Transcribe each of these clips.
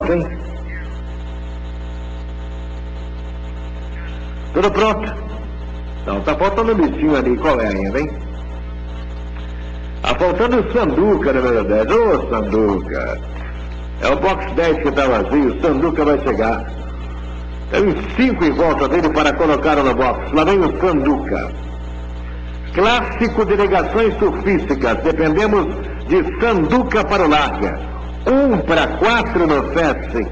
pronto, hein? Tudo pronto? Não, tá faltando um bichinho ali, qual é ainda, hein? Tá faltando o Sanduca, número 10. Ô, Sanduca! É o box 10 que tá vazio, o Sanduca vai chegar. Tem 5 em volta dele para colocar no box. Lá vem o Sanduca. Clássico delegações surfísticas. Dependemos de Sanduca para o larga. 1-4 no Fast Six.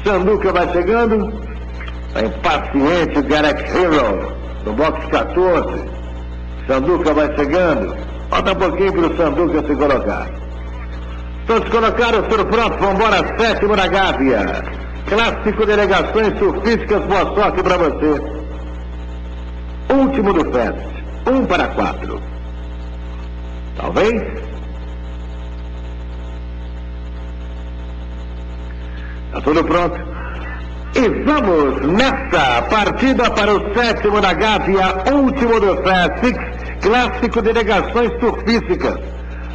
Sanduca vai chegando. Tá impaciente o Galaxy Hero no box 14. Sanduca vai chegando. Falta um pouquinho para o Sanduca se colocar. Todos colocaram, tudo pronto, vamos embora, 7º na Gávea. Clássico delegações surfísticas, boa sorte para você. Último do Fest, 1-4. Talvez? Tá tudo pronto? E vamos nessa partida para o 7º na Gávea, último do Fest, clássico delegações surfísticas.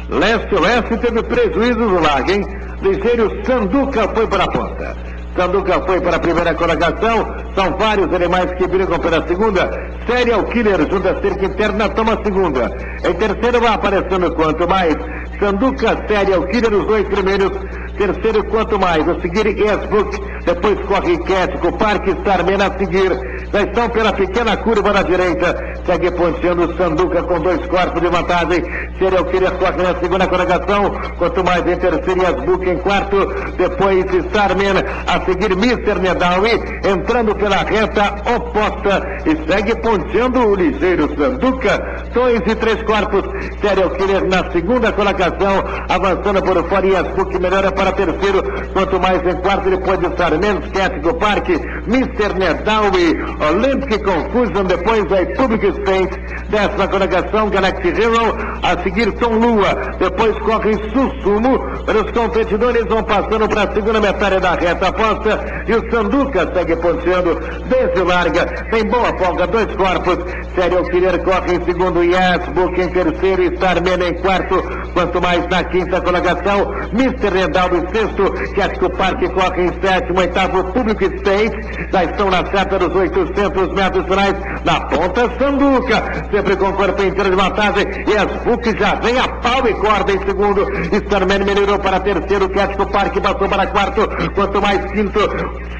Leste-oeste teve prejuízo no lago, hein? Ligeiro Sanduca foi para a ponta. Sanduca foi para a primeira colocação. São vários animais que brigam pela segunda. Serial Killer junto à cerca interna toma a segunda. Em terceiro vai aparecendo quanto mais. Sanduca, Serial Killer, os 2 primeiros. Terceiro, quanto mais. A seguir, Esbook. Depois corre Quético, Parque Starman a seguir. Já estão pela pequena curva na direita. Segue ponteando Sanduca com 2 corpos de vantagem. Serial Killer corre na segunda colocação. Quanto mais em terceiro, Esbook em quarto. Depois Starman a seguir, Mr. Nedawi entrando pela reta oposta. E segue ponteando o ligeiro Sanduca. 2 e 3 corpos. Serial Killer na segunda colocação. Avançando por fora e Esbook melhora para terceiro. Quanto mais em quarto, depois de Starman, Quético, Parque, Mr. Nedawi. Olympic Confusion, depois a Public State, 10ª colocação, Galaxy Hero, a seguir Tom Lua, depois corre Sussumo, os competidores vão passando para a segunda metade da reta aposta, e o Sanduca segue ponteando, desde larga, tem boa folga, 2 corpos, Serial Killer corre em segundo, Yes Book em terceiro, Starman em quarto, quanto mais na 5ª colocação, Mr. Redaldo em sexto, Quético Parque corre em sétimo, 8º Public State, já estão na seta dos 800 metros finais, na ponta Sanduca, sempre com corpo inteiro de vantagem, e Esbook já vem a pau e corda em segundo, Starman melhorou para terceiro, Quético Parque passou para quarto, quanto mais quinto,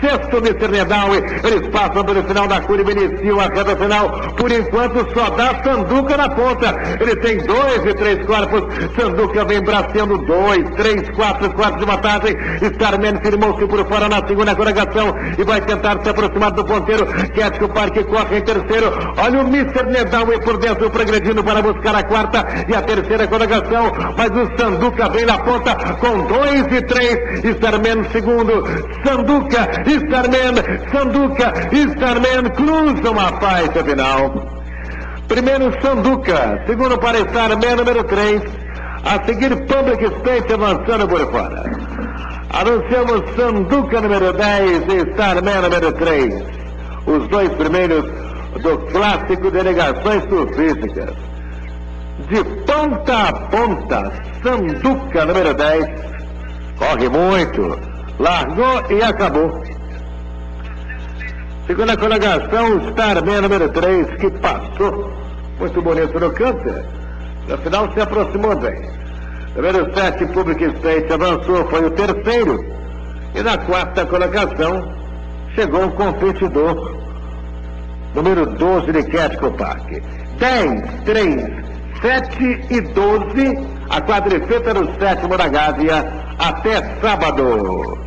sexto Mr. Nedawi, eles passam pelo final da curva e iniciam a reta final, por enquanto só dá Sanduca na ponta, ele tem 2 e 3 corpos, Sanduca vem braceando 2, 3, 4 corpos de vantagem, Starman firmou-se por fora na segunda colocação, e vai tentar se aproximar do ponteiro, Quético Parque corre em terceiro, olha o Mr. Nedawi por dentro progredindo para buscar a quarta e a terceira colocação, mas o Sanduca vem na ponta com 2 e 3, Starman segundo, Sanduca, Starman cruzam a faixa final. Primeiro Sanduca, segundo para Starman, número 3, a seguir Public State avançando por fora. Anunciamos Sanduca número 10 e Starman número 3. Os 2 primeiros do clássico delegações surfísticas. De ponta a ponta, Sanduca número 10. Corre muito, largou e acabou. Segunda colocação, Starman número 3, que passou muito bonito no câncer. No final se aproximou bem. Número 7, Public State avançou, foi o terceiro. E na 4ª colocação, chegou um competidor, número 12 de Quético Parque. 10, 3, 7 e 12, a quadrifeta no 7º da Gávea, até sábado.